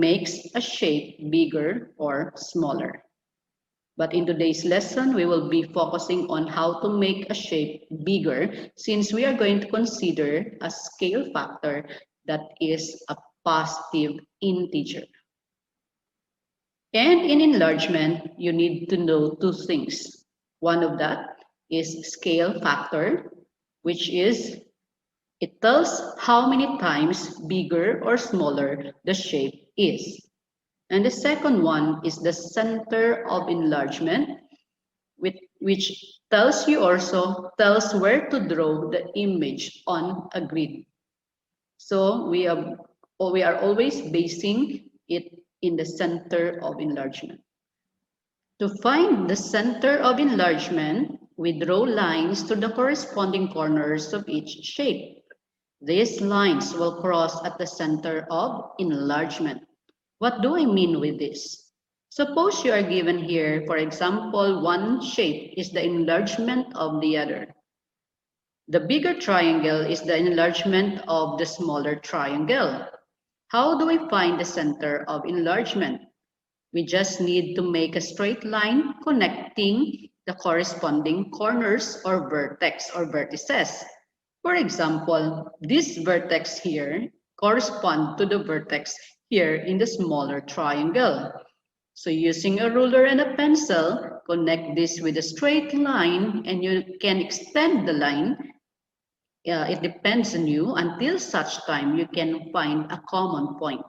makes a shape bigger or smaller. But in today's lesson, we will be focusing on how to make a shape bigger since we are going to consider a scale factor that is a positive integer. And in enlargement, you need to know two things. One of that is scale factor, which is it tells how many times bigger or smaller the shape is. And the second one is the center of enlargement, which tells you also tells where to draw the image on a grid. So we are always basing it in the center of enlargement. To find the center of enlargement, we draw lines to the corresponding corners of each shape. These lines will cross at the center of enlargement. What do I mean with this? Suppose you are given here, for example, one shape is the enlargement of the other. The bigger triangle is the enlargement of the smaller triangle. How do we find the center of enlargement? We just need to make a straight line connecting the corresponding corners or vertex or vertices. For example, this vertex here corresponds to the vertex here in the smaller triangle. So using a ruler and a pencil, connect this with a straight line and you can extend the line. It depends on you until such time you can find a common point.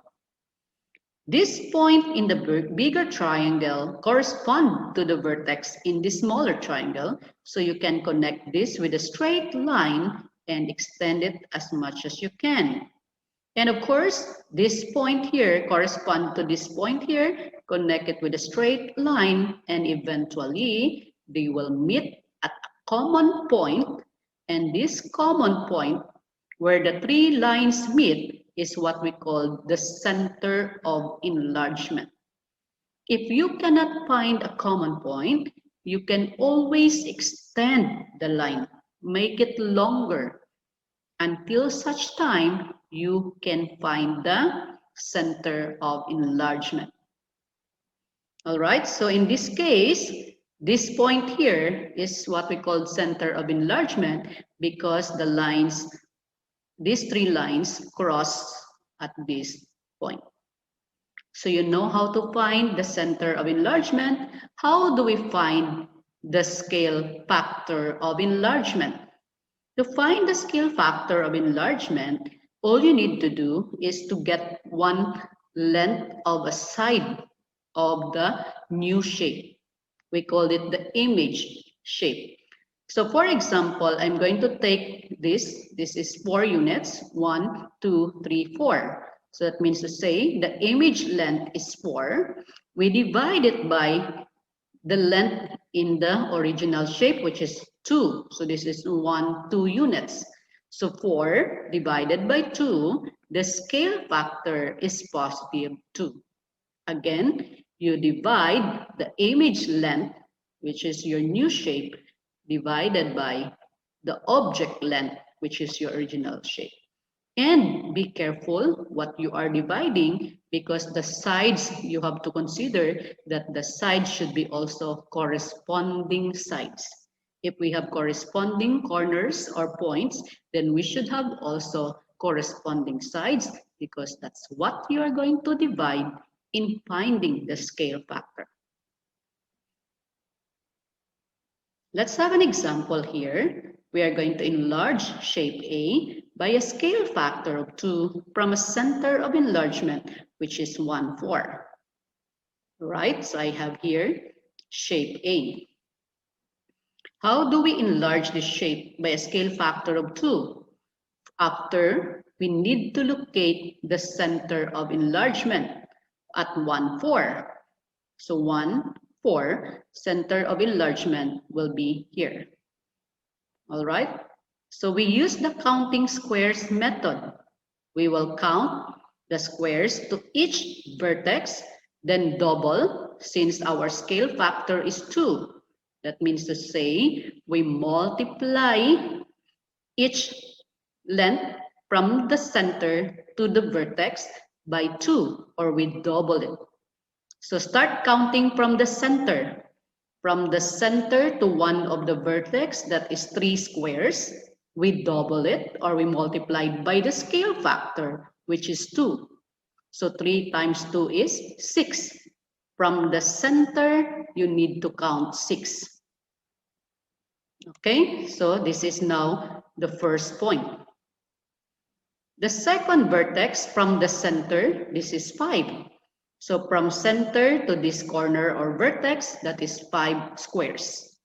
This point in the bigger triangle corresponds to the vertex in the smaller triangle, so you can connect this with a straight line and extend it as much as you can. And of course, this point here corresponds to this point here, connect it with a straight line, and eventually they will meet at a common point, and this common point where the three lines meet is what we call the center of enlargement. If you cannot find a common point, you can always extend the line, make it longer until such time you can find the center of enlargement. All right, so in this case, this point here is what we call center of enlargement because the lines, these three lines cross at this point. So you know how to find the center of enlargement. How do we find the scale factor of enlargement? To find the scale factor of enlargement, all you need to do is to get one length of a side of the new shape. We call it the image shape. So for example, I'm going to take this. This is 4 units, 1, 2, 3, 4. So that means to say the image length is 4. We divide it by the length in the original shape, which is 2. So this is 1, 2 units. So 4 divided by 2, the scale factor is positive 2. Again, you divide the image length, which is your new shape, divided by the object length, which is your original shape. And be careful what you are dividing because the sides, you have to consider that the sides should be also corresponding sides. If we have corresponding corners or points, then we should have also corresponding sides because that's what you are going to divide in finding the scale factor. Let's have an example here. We are going to enlarge shape A by a scale factor of 2 from a center of enlargement, which is 1, 4. Right, so I have here shape A. How do we enlarge this shape by a scale factor of 2? After, we need to locate the center of enlargement at 1, 4. So 1, 4, center of enlargement will be here. All right, so we use the counting squares method. We will count the squares to each vertex, then double since our scale factor is 2. That means to say we multiply each length from the center to the vertex, by 2, or we double it. So start counting from the center. From the center to one of the vertex, that is 3 squares, we double it, or we multiply it by the scale factor, which is 2. So 3 times 2 is 6. From the center, you need to count 6. Okay, so this is now the first point. The second vertex from the center, this is 5. So from center to this corner or vertex, that is 5 squares.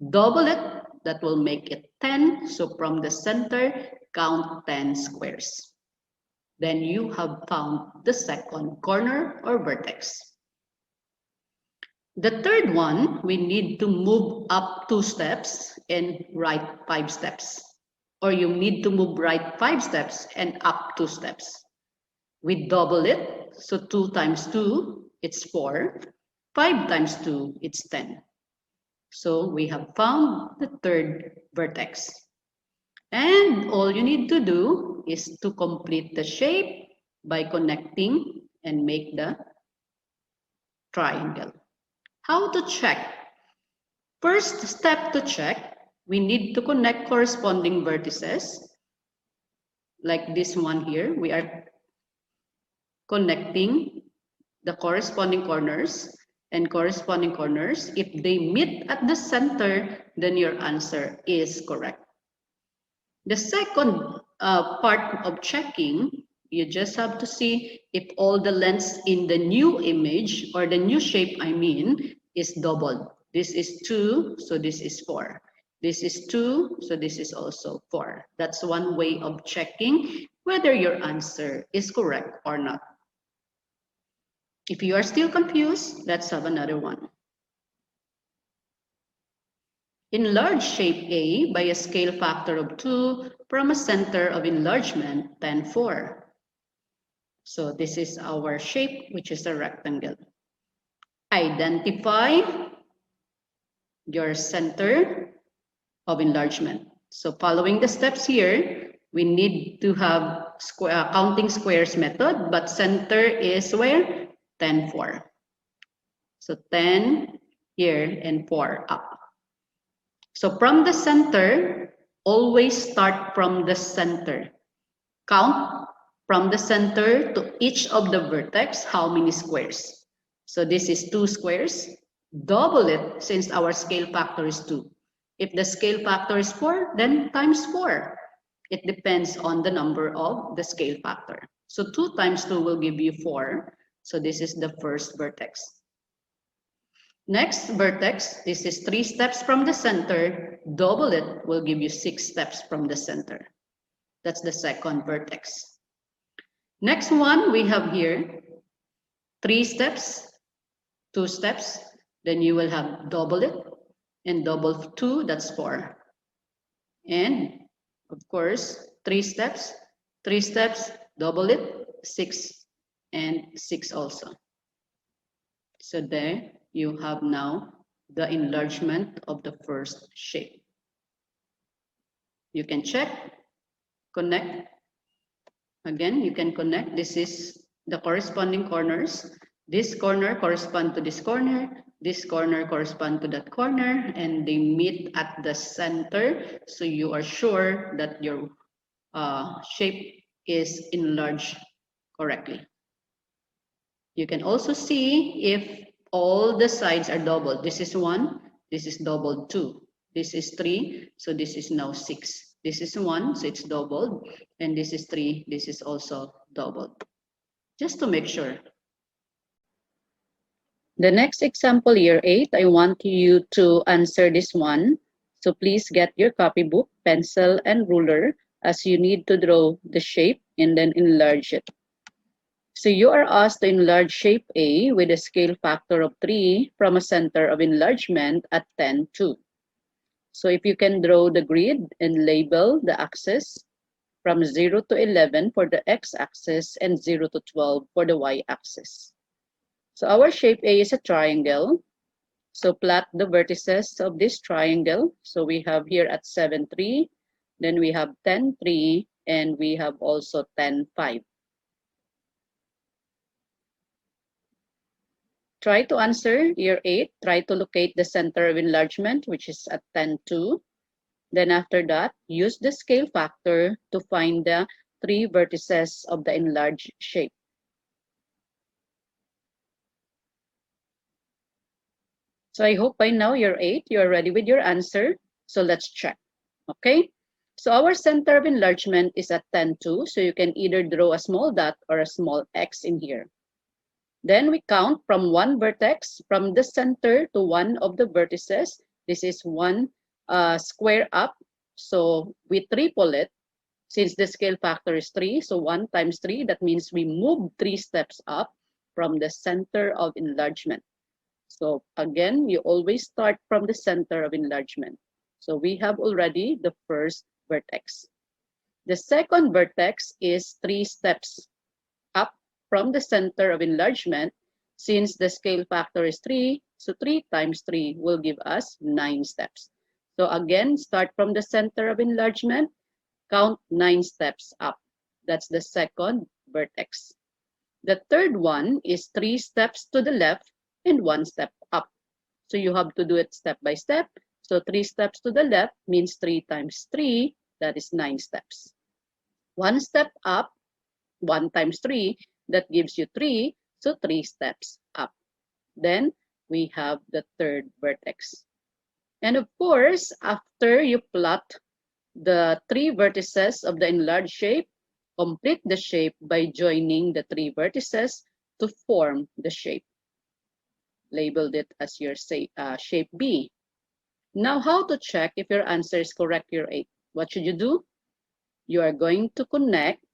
Double it, that will make it 10. So from the center, count 10 squares. Then you have found the second corner or vertex. The third one, we need to move up 2 steps and right 5 steps. Or you need to move right 5 steps and up 2 steps. We double it, so 2 times 2, it's 4. 5 times 2, it's 10. So we have found the third vertex. And all you need to do is to complete the shape by connecting and make the triangle. How to check? First step to check, we need to connect corresponding vertices. Like this one here, we are connecting the corresponding corners and corresponding corners. If they meet at the center, then your answer is correct. The second part of checking, you just have to see if all the lengths in the new image, or the new shape I mean, is doubled. This is 2, so this is 4. This is 2, so this is also 4. That's one way of checking whether your answer is correct or not. If you are still confused, let's have another one. Enlarge shape A by a scale factor of 2 from a center of enlargement 10, 4. So this is our shape, which is a rectangle. Identify your center of enlargement. So following the steps here, we need to have counting squares method, but center is where? 10, 4. So 10 here and 4 up. So from the center, always start from the center. Count from the center to each of the vertex, how many squares. So this is 2 squares. Double it since our scale factor is 2. If the scale factor is 4, then times 4. It depends on the number of the scale factor. So 2 times 2 will give you 4. So this is the first vertex. Next vertex, this is 3 steps from the center. Double it will give you 6 steps from the center. That's the second vertex. Next one we have here, 3 steps, 2 steps. Then you will have double it, and double 2, that's 4. And of course, 3 steps, double it, 6, and 6 also. So there you have now the enlargement of the first shape. You can check, connect. Again, you can connect. This is the corresponding corners. This corner corresponds to this corner. This corner corresponds to that corner, and they meet at the center. So you are sure that your shape is enlarged correctly. You can also see if all the sides are doubled. This is 1, this is doubled 2. This is 3, so this is now 6. This is 1, so it's doubled. And this is 3, this is also doubled. Just to make sure. The next example, year 8, I want you to answer this one. So please get your copybook, pencil, and ruler, as you need to draw the shape and then enlarge it. So you are asked to enlarge shape A with a scale factor of 3 from a center of enlargement at 10, 2. So if you can draw the grid and label the axis from 0 to 11 for the x-axis and 0 to 12 for the y-axis. So our shape A is a triangle. So plot the vertices of this triangle. So we have here at 7, 3, then we have 10, 3, and we have also 10, 5. Try to answer year 8. Try to locate the center of enlargement, which is at 10, 2. Then after that, use the scale factor to find the 3 vertices of the enlarged shape. So I hope by now year 8, you are ready with your answer. So let's check. Okay. So our center of enlargement is at 10, 2. So you can either draw a small dot or a small x in here. Then we count from one vertex from the center to one of the vertices. This is one square up. So we triple it since the scale factor is 3. So 1 times 3, that means we move 3 steps up from the center of enlargement. So again, you always start from the center of enlargement. So we have already the first vertex. The second vertex is 3 steps up from the center of enlargement. Since the scale factor is 3, so 3 times 3 will give us 9 steps. So again, start from the center of enlargement, count 9 steps up. That's the second vertex. The third one is 3 steps to the left and 1 step up. So you have to do it step by step. So 3 steps to the left means 3 times 3, that is 9 steps. 1 step up, 1 times 3, that gives you 3, so 3 steps up. Then we have the third vertex. And of course, after you plot the 3 vertices of the enlarged shape, complete the shape by joining the 3 vertices to form the shape. Labeled it as your shape B. Now, how to check if your answer is correct, year 8? What should you do? You are going to connect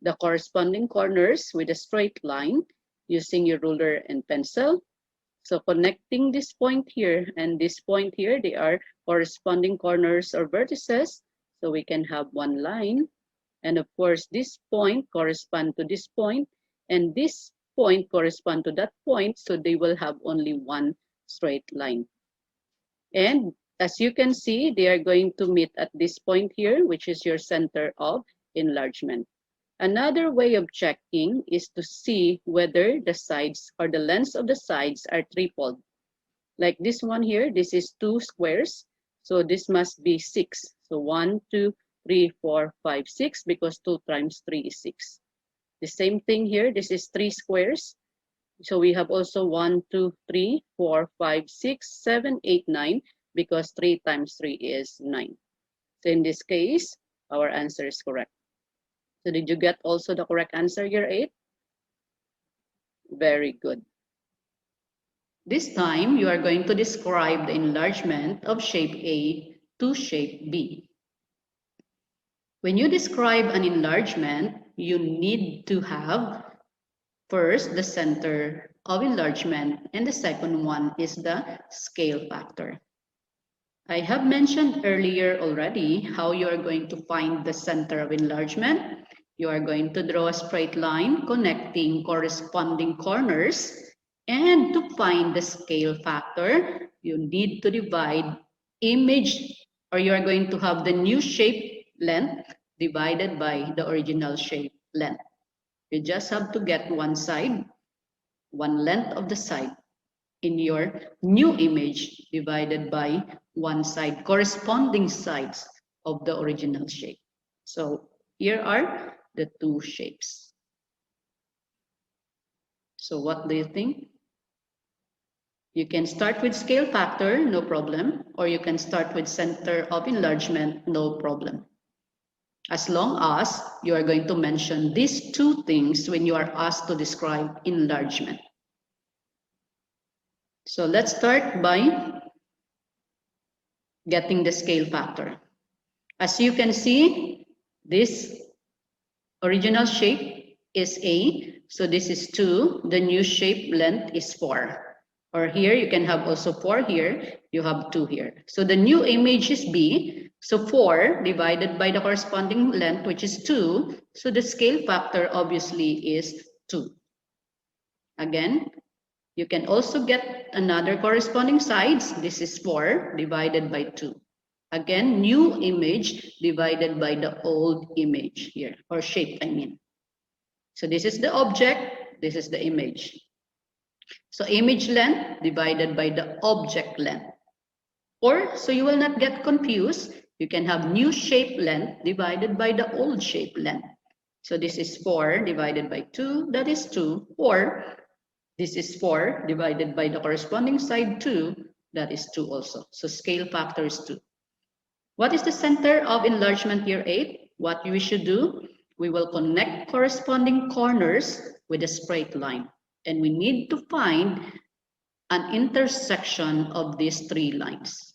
the corresponding corners with a straight line using your ruler and pencil. So connecting this point here and this point here, they are corresponding corners or vertices. So we can have one line. And of course, this point corresponds to this point, and this point corresponds to that point. So they will have only one straight line. And as you can see, they are going to meet at this point here, which is your center of enlargement. Another way of checking is to see whether the sides or the lengths of the sides are tripled. Like this one here, this is 2 squares. So this must be 6. So 1, 2, 3, 4, 5, 6, because 2 times 3 is 6. The same thing here, this is 3 squares. So we have also 1, 2, 3, 4, 5, 6, 7, 8, 9, because 3 times 3 is 9. So in this case, our answer is correct. So did you get also the correct answer, year 8? Very good. This time, you are going to describe the enlargement of shape A to shape B. When you describe an enlargement, you need to have first the center of enlargement, and the second one is the scale factor. I have mentioned earlier already how you are going to find the center of enlargement. You are going to draw a straight line connecting corresponding corners. And to find the scale factor, you need to divide image, or you are going to have the new shape length divided by the original shape length. You just have to get one side, one length of the side in your new image divided by one side, corresponding sides of the original shape. So here are the two shapes. So what do you think? You can start with scale factor, no problem, or you can start with center of enlargement, no problem. As long as you are going to mention these two things when you are asked to describe enlargement. So let's start by getting the scale factor. As you can see, this original shape is A, so this is 2. The new shape length is 4. Or here, you can have also 4 here, you have 2 here. So the new image is B, so 4 divided by the corresponding length, which is 2. So the scale factor obviously is 2. Again, you can also get another corresponding sides. This is 4 divided by 2. Again, new image divided by the old image here, or shape, I mean. So this is the object, this is the image. So image length divided by the object length. Or, so you will not get confused, you can have new shape length divided by the old shape length. So this is 4 divided by 2, that is 2. Or this is 4 divided by the corresponding side 2, that is 2 also. So scale factor is 2. What is the center of enlargement year 8? What we should do, we will connect corresponding corners with a straight line. And we need to find an intersection of these 3 lines.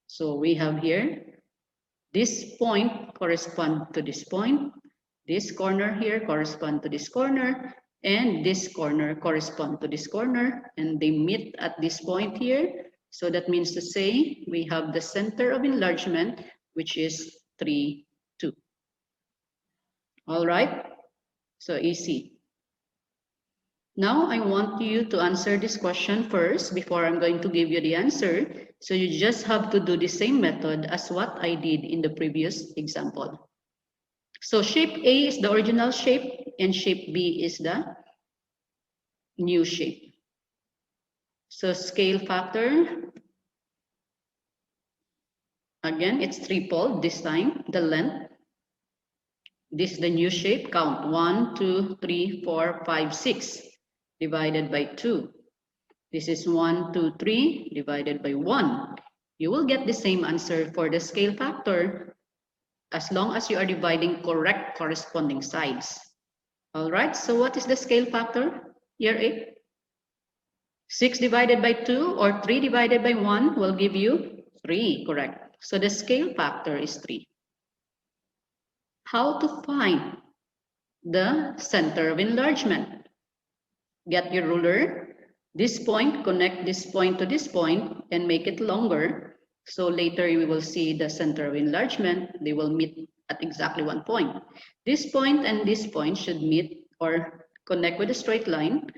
So we have here, this point corresponds to this point, this corner here corresponds to this corner, and this corner corresponds to this corner, and they meet at this point here. So that means to say we have the center of enlargement, which is 3, 2. All right, so easy. Now I want you to answer this question first before I'm going to give you the answer. So you just have to do the same method as what I did in the previous example. So shape A is the original shape and shape B is the new shape. So scale factor, again, it's threefold this time, the length. This is the new shape, count 1, 2, 3, 4, 5, 6 divided by 2. This is 1, 2, 3 divided by 1. You will get the same answer for the scale factor as long as you are dividing correct corresponding sides. All right, so what is the scale factor? Year 8? 6 divided by 2 or 3 divided by 1 will give you 3, correct? So the scale factor is 3. How to find the center of enlargement? Get your ruler. This point, connect this point to this point and make it longer. So later we will see the center of enlargement. They will meet at exactly one point. This point and this point should meet or connect with a straight line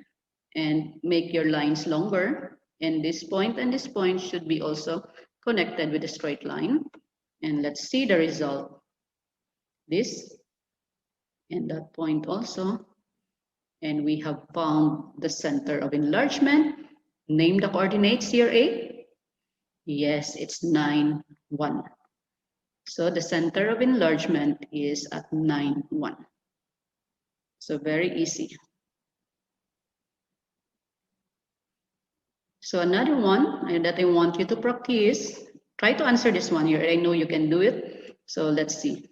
and make your lines longer. And this point and this point should be also connected with a straight line. And let's see the result. This and that point also. And we have found the center of enlargement. Name the coordinates here, 8. Yes, it's 9, 1. So the center of enlargement is at 9, 1. So very easy. So another one that I want you to practice, try to answer this one here. I know you can do it. So let's see.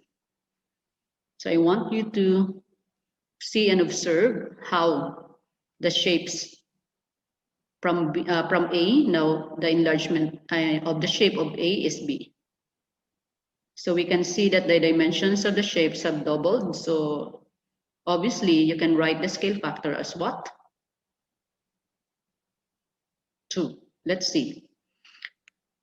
So I want you to see and observe how the shapes from A, now the enlargement of the shape of A is B. So we can see that the dimensions of the shapes have doubled. So obviously you can write the scale factor as what? 2. Let's see.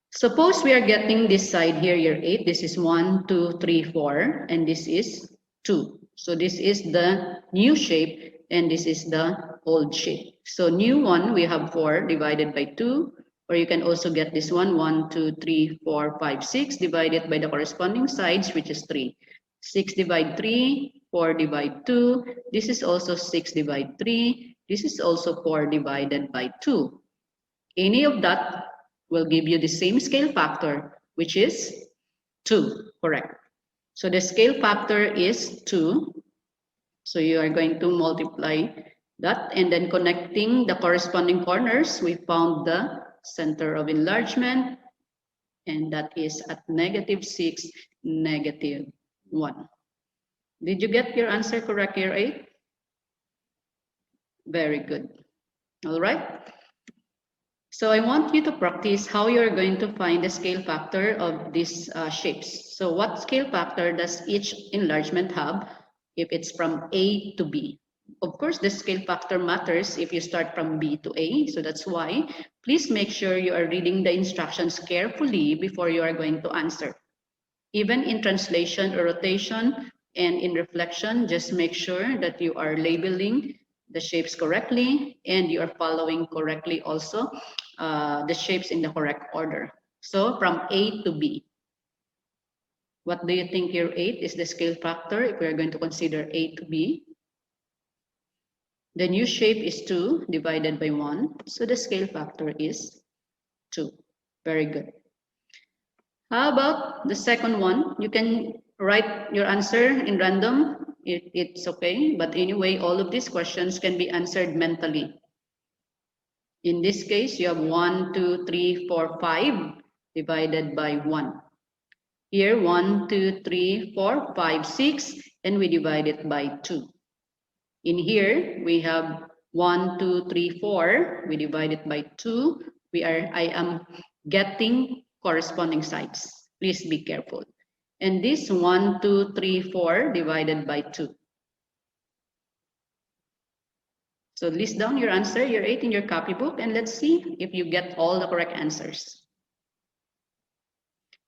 Suppose we are getting this side here, year 8. This is 1, 2, 3, 4, and this is 2. So this is the new shape and this is the old shape. So new one, we have 4 divided by 2, or you can also get this one, 1, 2, 3, 4, 5, 6 divided by the corresponding sides, which is 3. 6 divide 3, 4 divide 2. This is also 6 divide 3. This is also 4 divided by 2. Any of that will give you the same scale factor, which is 2, correct? So the scale factor is 2. So you are going to multiply that and then connecting the corresponding corners, we found the center of enlargement, and that is at -6, -1. Did you get your answer correct here, 8? Very good. All right. So I want you to practice how you're going to find the scale factor of these shapes. So what scale factor does each enlargement have if it's from A to B? Of course, the scale factor matters if you start from B to A. So that's why please make sure you are reading the instructions carefully before you are going to answer. Even in translation or rotation and in reflection, just make sure that you are labeling the shapes correctly and you are following correctly also the shapes in the correct order. So from A to B. What do you think here, 8 is the scale factor if we are going to consider A to B? The new shape is 2 divided by 1. So the scale factor is 2. Very good. How about the second one? You can write your answer in random. It's okay. But anyway, all of these questions can be answered mentally. In this case, you have 1, 2, 3, 4, 5 divided by 1. Here, 1, 2, 3, 4, 5, 6, and we divide it by 2. In here, we have 1, 2, 3, 4. We divide it by 2. I am getting corresponding sides. Please be careful. And this 1, 2, 3, 4 divided by 2. So list down your answer, year 8 in your copybook, and let's see if you get all the correct answers.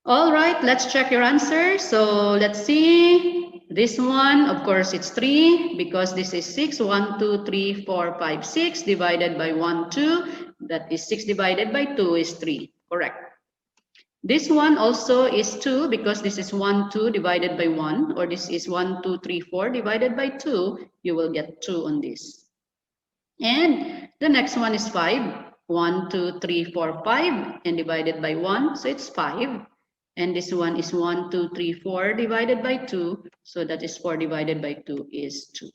All right, let's check your answer. So let's see. This one, of course, it's 3 because this is 6. 1, 2, 3, 4, 5, 6 divided by 1, 2. That is 6 divided by 2 is 3. Correct. This one also is 2 because this is 1, 2 divided by 1, or this is 1, 2, 3, 4 divided by 2. You will get 2 on this. And the next one is 5. 1, 2, 3, 4, 5 and divided by 1. So it's 5. And this one is 1, 2, 3, 4 divided by 2. So that is 4 divided by 2 is 2.